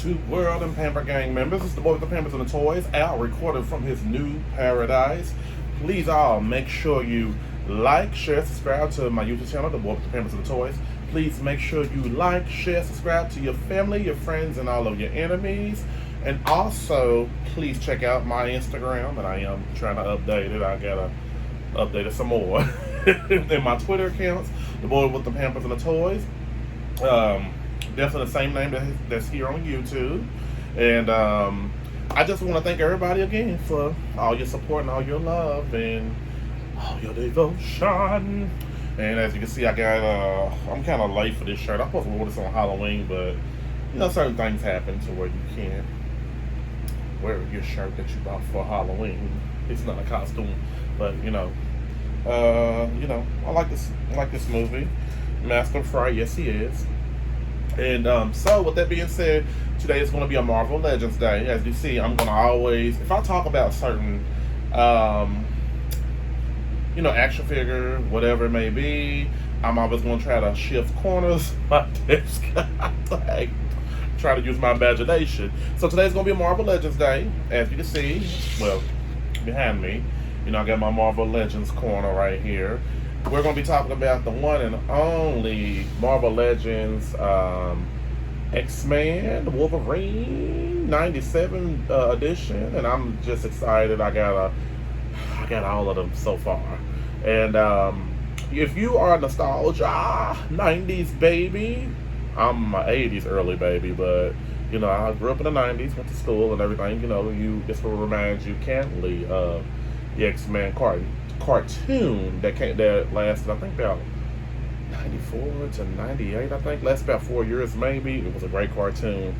YouTube world and Pamper Gang members. It's the boy with the Pampers and the Toys, Al, recorded from his new paradise. Please all make sure you like, share, subscribe to my YouTube channel, the boy with the Pampers and the Toys. Please make sure you like, share, subscribe to your family, your friends, and all of your enemies. And also, please check out my Instagram, and I am trying to update it. I gotta update it some more. And my Twitter accounts, the boy with the Pampers and the Toys. Definitely the same name that's here on YouTube. And I just want to thank everybody again for all your support and all your love and all your devotion. And as you can see, I got I'm kind of late for this shirt. I'm supposed to wear this on Halloween, but you know, certain things happen to where you can't wear your shirt that you bought for Halloween. It's not a costume, but you know, I like this movie. Master Fry, yes he is. And so with that being said, today is going to be a Marvel Legends Day. As you see, I'm going to always, if I talk about certain, action figure, whatever it may be, I'm always going to try to shift corners. My desk, like, try to use my imagination. So today's going to be a Marvel Legends Day. As you can see, well, behind me, I got my Marvel Legends corner right here. We're going to be talking about the one and only Marvel Legends X-Men Wolverine 97 edition, and I'm just excited. I got all of them so far. And if you are a nostalgia 90s baby, I'm a 80s early baby, but I grew up in the 90s, went to school and everything. This will remind you candidly of the X-Men cartoon that lasted, I think, about 94 to 98, I think. Lasted about 4 years, maybe. It was a great cartoon.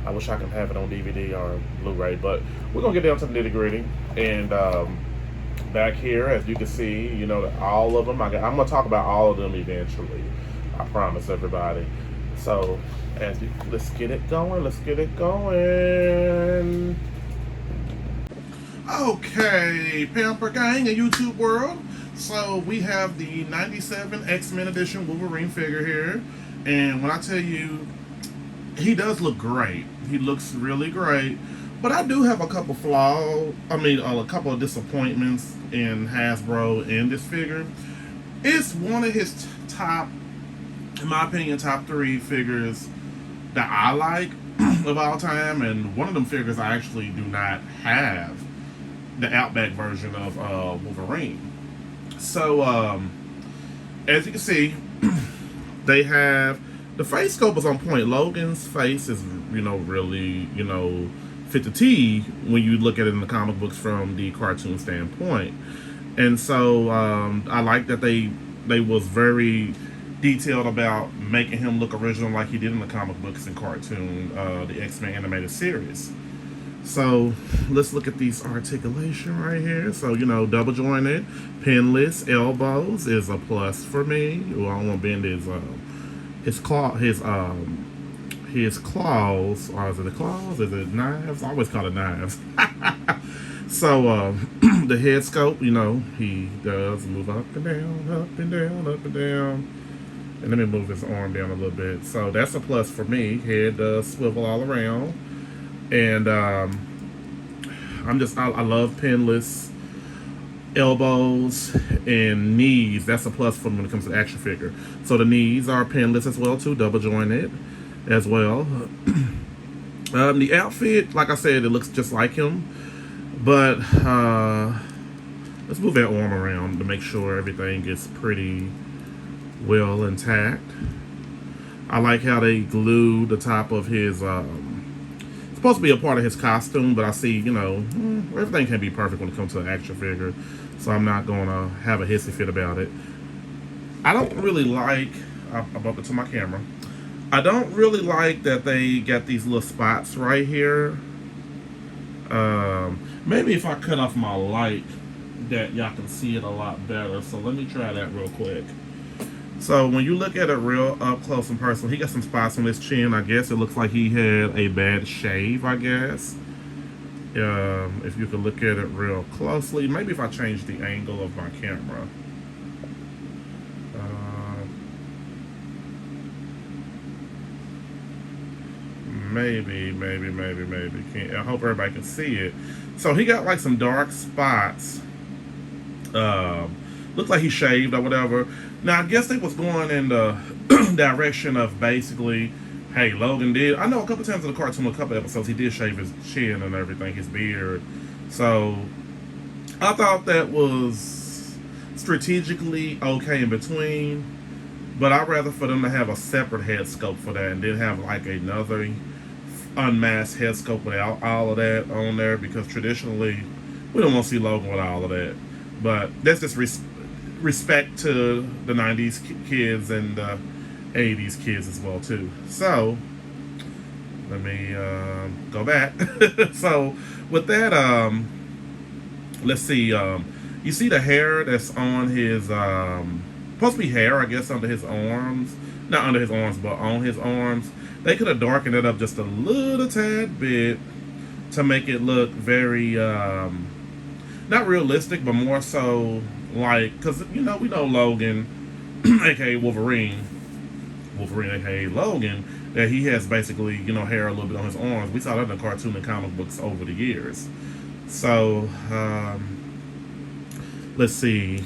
I wish I could have it on DVD or Blu-ray, but we're going to get down to the nitty-gritty. And back here, as you can see, all of them. I'm going to talk about all of them eventually. I promise everybody. So, let's get it going. Let's get it going. Okay, Pamper Gang and YouTube world. So we have the 97 X-Men edition Wolverine figure here. And when I tell you, he does look great. He looks really great. But I do have a couple flaws, a couple of disappointments in Hasbro in this figure. It's one of his top, in my opinion, top 3 figures that I like of all time. And one of them figures I actually do not have, the Outback version of Wolverine. So, as you can see, they have, the face sculpt is on point. Logan's face is, really, fit the T when you look at it in the comic books from the cartoon standpoint. And so, I like that they was very detailed about making him look original like he did in the comic books and cartoon, the X-Men animated series. So let's look at these articulation right here. So double jointed, pinless elbows is a plus for me. Well, I don't want to bend his claws, or is it the claws? Is it knives? I always call it knives. So the head scope, he does move up and down, up and down, up and down. And let me move his arm down a little bit. So that's a plus for me. Head does swivel all around. And I love pinless elbows and knees. That's a plus for me when it comes to action figure. So the knees are pinless as well too, double jointed as well. The outfit, like I said, it looks just like him. But let's move that arm around to make sure everything is pretty well intact. I like how they glued the top of his supposed to be a part of his costume, but I see, everything can be perfect when it comes to an action figure, so I'm not going to have a hissy fit about it. I don't really like, I bumped into my camera, I don't really like that they got these little spots right here. Maybe if I cut off my light, that y'all can see it a lot better, so let me try that real quick. So when you look at it real up close and personal, he got some spots on his chin. I guess it looks like he had a bad shave, I guess. If you could look at it real closely. Maybe if I change the angle of my camera. maybe. I hope everybody can see it. So he got like some dark spots. Looked like he shaved or whatever. Now I guess they was going in the direction of basically, hey, Logan did. I know a couple times in the cartoon, a couple episodes, he did shave his chin and everything, his beard. So I thought that was strategically okay in between. But I'd rather for them to have a separate head sculpt for that and then have like another unmasked head sculpt without all of that on there, because traditionally we don't want to see Logan with all of that. But that's just respect to the 90s kids and the 80s kids as well too. So let me go back. So with that, let's see. You see the hair that's on his supposed to be hair, I guess, under his arms. Not under his arms, but on his arms. They could have darkened it up just a little tad bit to make it look very not realistic, but more so like, because we know Logan, aka Wolverine, aka Logan, that he has basically hair a little bit on his arms. We saw that in the cartoon and comic books over the years. So let's see.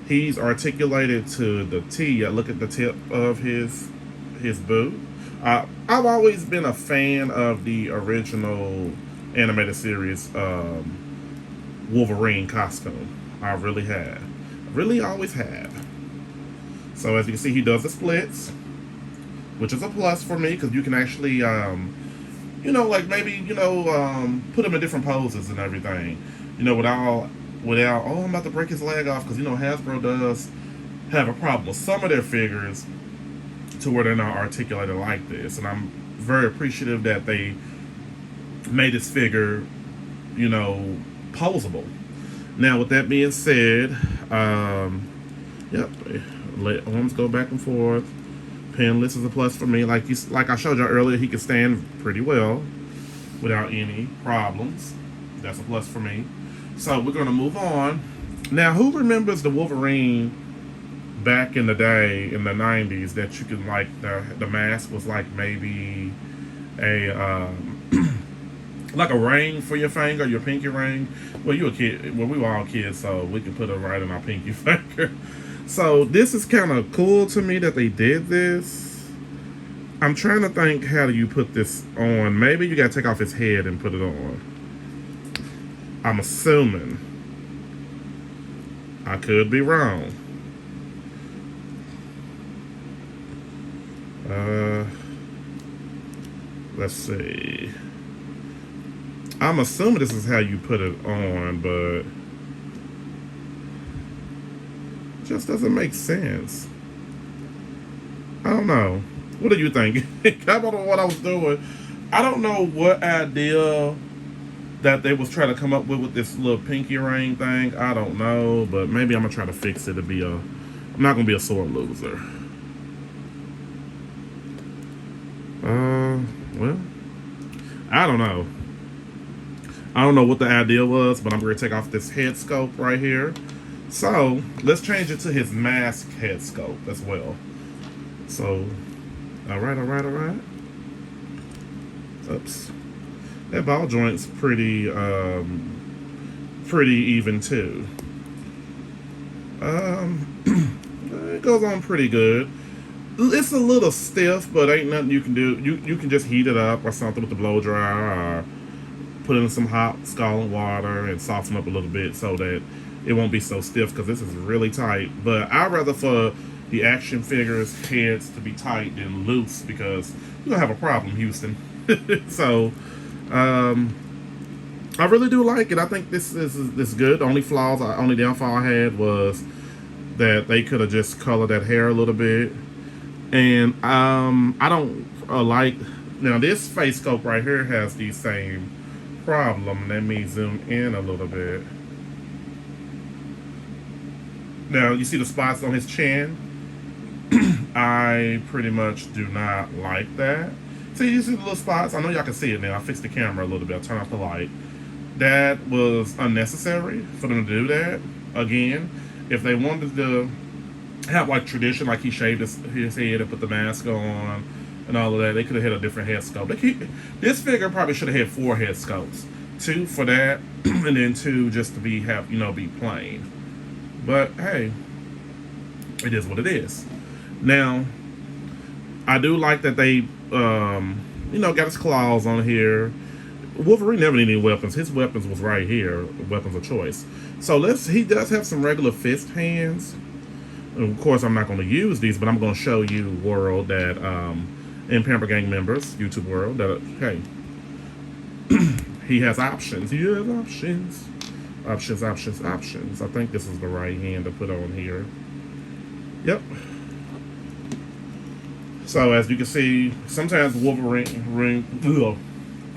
He's articulated to the T. Look at the tip of his boot. I've always been a fan of the original animated series Wolverine costume. I really have. Really always have. So as you can see, he does the splits, which is a plus for me because you can actually, like maybe, put him in different poses and everything. Without, oh, I'm about to break his leg off, because Hasbro does have a problem with some of their figures to where they're not articulated like this, and I'm very appreciative that they made this figure, posable. Now, with that being said, yep, let arms go back and forth. Pinless is a plus for me. Like I showed you earlier, he can stand pretty well without any problems. That's a plus for me. So we're going to move on. Now, who remembers the Wolverine back in the day, in the 90s, that you could, like, the mask was like maybe a, like a ring for your finger, your pinky ring? Well, you a kid. Well, we were all kids, so we could put it right in our pinky finger. So this is kind of cool to me that they did this. I'm trying to think, how do you put this on? Maybe you got to take off his head and put it on. I'm assuming. I could be wrong. Let's see. I'm assuming this is how you put it on, but it just doesn't make sense. I don't know. What do you think? I don't know what I was doing. I don't know what idea that they was trying to come up with this little pinky ring thing. I don't know, but maybe I'm gonna try to fix it to be I'm not gonna be a sore loser. Well, I don't know. I don't know what the idea was, but I'm gonna take off this head sculpt right here. So let's change it to his mask head sculpt as well. So, all right. Oops. That ball joint's pretty even too. It goes on pretty good. It's a little stiff, but ain't nothing you can do. You can just heat it up or something with the blow dryer, or put in some hot scalding water and soften up a little bit so that it won't be so stiff, because this is really tight. But I'd rather for the action figures' heads to be tight than loose, because you're gonna have a problem, Houston. So I really do like it. I think this is good. The only downfall I had was that they could have just colored that hair a little bit. And I don't like, now this face sculpt right here has the same problem. Let me zoom in a little bit. Now you see the spots on his chin. I pretty much do not like that. See, you see the little spots? I know y'all can see it now. I fixed the camera a little bit. I'll turn off the light. That was unnecessary for them to do that. Again, if they wanted to have like tradition, like he shaved his head and put the mask on, and all of that. They could have had a different head sculpt. This figure probably should have had 4 head sculpts. 2 for that, and then 2 just to be plain. But hey, it is what it is. Now, I do like that they got his claws on here. Wolverine never needed any weapons. His weapons was right here, weapons of choice. So he does have some regular fist hands. And of course, I'm not going to use these, but I'm going to show you, world, that in Pamper Gang members, YouTube world, that hey, he has options. He has options. Options. I think this is the right hand to put on here. Yep. So as you can see, sometimes Wolverine,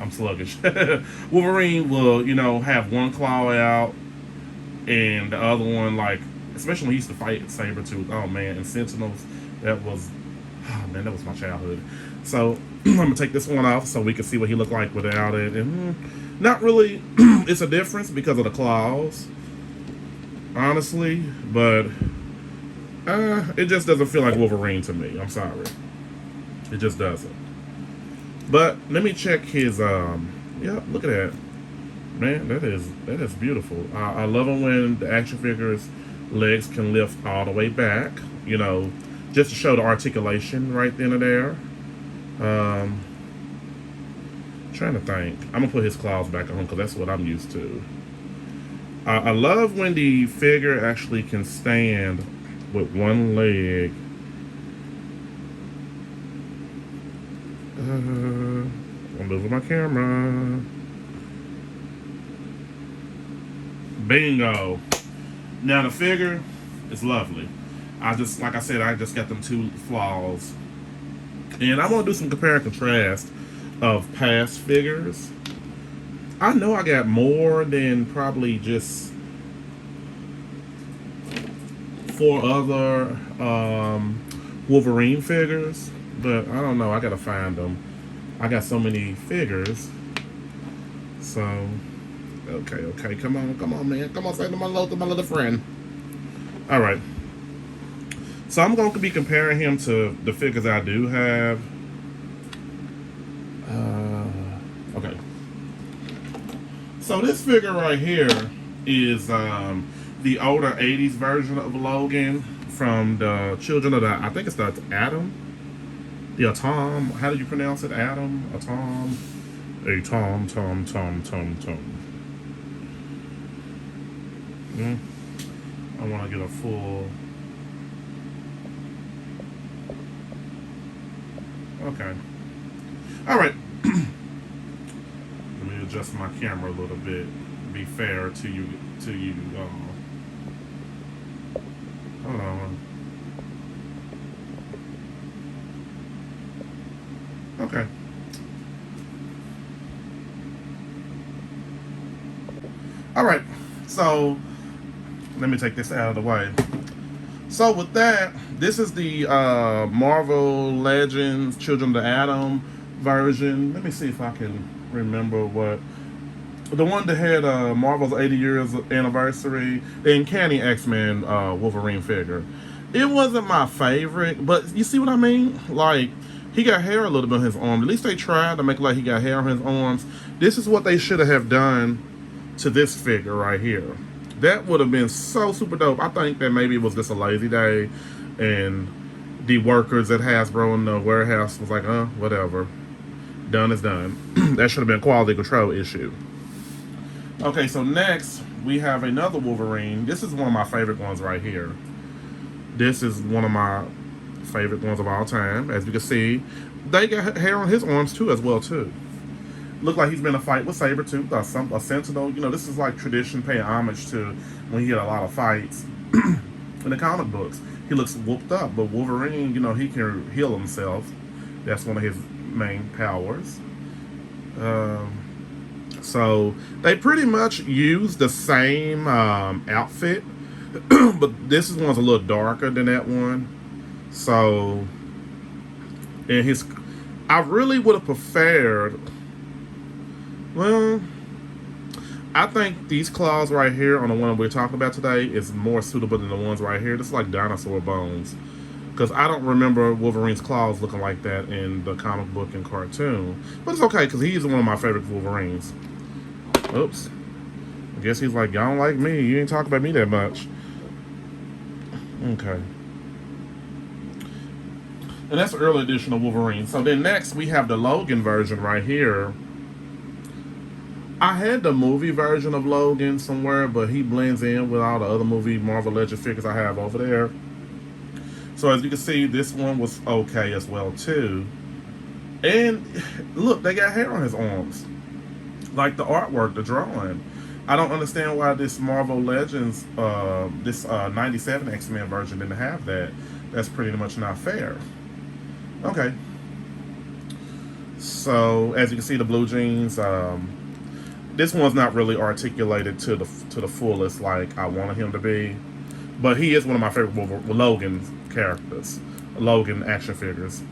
I'm sluggish. Wolverine will, have one claw out, and the other one, like, especially when he used to fight Sabretooth. Oh man, and Sentinels, that was my childhood. So I'm gonna take this one off so we can see what he looked like without it. And not really, it's a difference because of the claws, honestly, but it just doesn't feel like Wolverine to me. I'm sorry, it just doesn't. But let me check his. Yeah, look at that, man. That is beautiful. I love it when the action figures' legs can lift all the way back. Just to show the articulation right then and there. Trying to think. I'm gonna put his claws back on because that's what I'm used to. I love when the figure actually can stand with one leg. I'm moving my camera. Bingo. Now the figure is lovely. Like I said, I just got them 2 flaws. And I want to do some compare and contrast of past figures. I know I got more than probably just 4 other Wolverine figures. But I don't know. I gotta find them. I got so many figures. So, okay. Come on, man. Come on, say to my little friend. All right. So I'm going to be comparing him to the figures I do have. Okay. So this figure right here is the older 80s version of Logan from the Children of the, I think it's the Atom. The Atom. How do you pronounce it? Atom? Atom? Tom. I want to get a full. Okay. All right. Let me adjust my camera a little bit. Be fair to you. Hold on. Okay. All right. So let me take this out of the way. So with that, this is the Marvel Legends Children of the Atom version. Let me see if I can remember what. The one that had Marvel's 80 years anniversary, the Uncanny X-Men Wolverine figure. It wasn't my favorite, but you see what I mean? Like, he got hair a little bit on his arm. At least they tried to make it like he got hair on his arms. This is what they should have done to this figure right here. That would have been so super dope. I think that maybe it was just a lazy day, and the workers at Hasbro in the warehouse was like, whatever. Done is done. That should have been a quality control issue. Okay, so next we have another Wolverine. This is one of my favorite ones right here. This is one of my favorite ones of all time. As you can see, they got hair on his arms too, as well too. Look like he's been in a fight with Sabretooth, a Sentinel. This is like tradition, paying homage to when he had a lot of fights in the comic books. He looks whooped up, but Wolverine, he can heal himself. That's one of his main powers. So they pretty much use the same outfit, but this one's a little darker than that one. So, and I really would have preferred. Well, I think these claws right here on the one we're talking about today is more suitable than the ones right here. This is like dinosaur bones. Because I don't remember Wolverine's claws looking like that in the comic book and cartoon. But it's okay, because he's one of my favorite Wolverines. Oops. I guess he's like, y'all don't like me. You ain't talking about me that much. Okay. And that's the early edition of Wolverine. So then next we have the Logan version right here. I had the movie version of Logan somewhere, but he blends in with all the other movie Marvel Legends figures I have over there. So as you can see, this one was okay as well too. And look, they got hair on his arms. Like the artwork, the drawing. I don't understand why this Marvel Legends, this 97 X-Men version didn't have that. That's pretty much not fair. Okay. So as you can see, the blue jeans. This one's not really articulated to the fullest like I wanted him to be, but he is one of my favorite Logan characters, Logan action figures.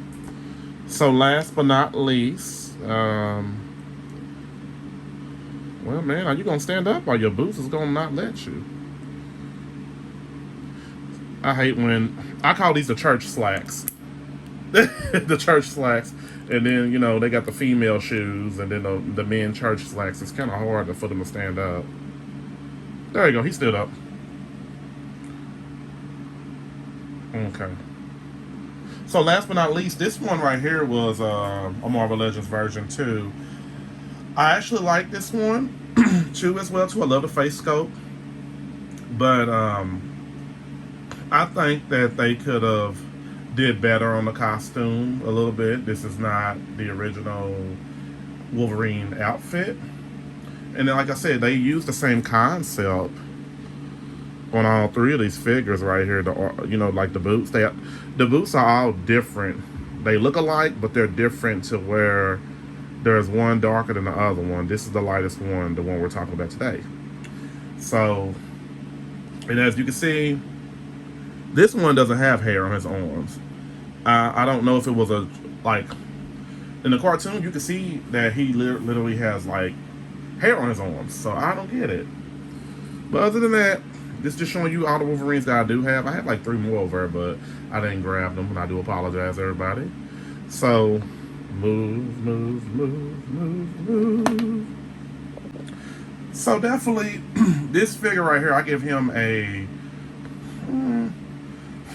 So last but not least, well, man, are you gonna stand up or your boots is gonna not let you? I hate when I call these the church slacks. The church slacks, and then you know they got the female shoes, and then the men church slacks. It's kind of hard for them to stand up. There you go. He stood up. Okay. So last but not least, this one right here was a Marvel Legends version 2. I actually like this one too as well too. I love the face sculpt, but I think that they could have did better on the costume a little bit. This is not the original Wolverine outfit. And then, like I said, they used the same concept on all three of these figures right here. You know, like the boots. The boots are all different. They look alike, but they're different to where there's one darker than the other one. This is the lightest one, the one we're talking about today. So, and as you can see, this one doesn't have hair on his arms. I don't know if it was like in the cartoon you can see that he literally has like hair on his arms. So I don't get it. But other than that, this is just showing you all the Wolverines that I do have. I have like 3 more over there, but I didn't grab them, and I do apologize, everybody. So move. So definitely, this figure right here, I give him a.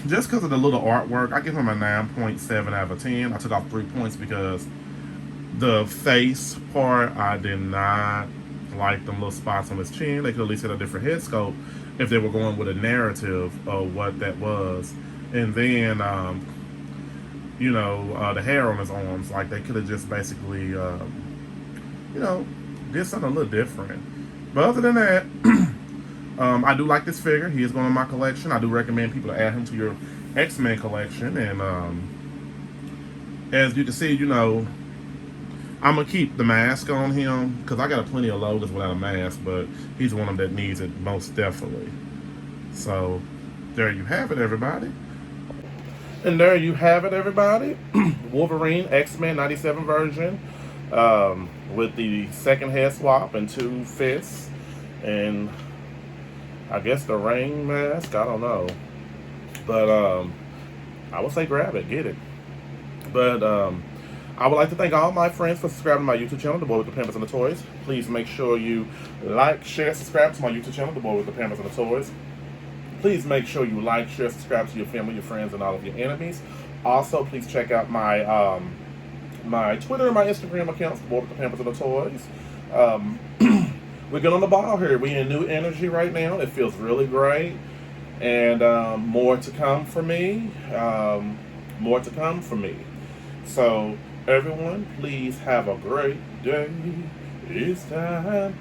Just because of the little artwork, I give him a 9.7 out of 10. I took off 3 points because the face part, I did not like them little spots on his chin. They could at least hit a different head sculpt if they were going with a narrative of what that was. And then, you know, the hair on his arms, like they could have just basically, you know, did something a little different. But other than that, I do like this figure. He is going in my collection. I do recommend people to add him to your X-Men collection. And as you can see, you know, I'm going to keep the mask on him because I got plenty of Logans without a mask, but he's one of them that needs it most definitely. So there you have it, everybody. And there you have it, everybody. Wolverine X-Men 97 version with the second head swap and 2 fists. And I guess the rain mask, I don't know. But I would say grab it, get it. But I would like to thank all my friends for subscribing to my YouTube channel, The Boy with the Pampers and the Toys. Please make sure you like, share, subscribe to my YouTube channel, The Boy with the Pampers and the Toys. Please make sure you like, share, subscribe to your family, your friends, and all of your enemies. Also, please check out my my Twitter and my Instagram accounts, The Boy with the Pampers and the Toys. We're getting on the ball here. We're in new energy right now. It feels really great. And more to come for me. More to come for me. So, everyone, please have a great day. It's time.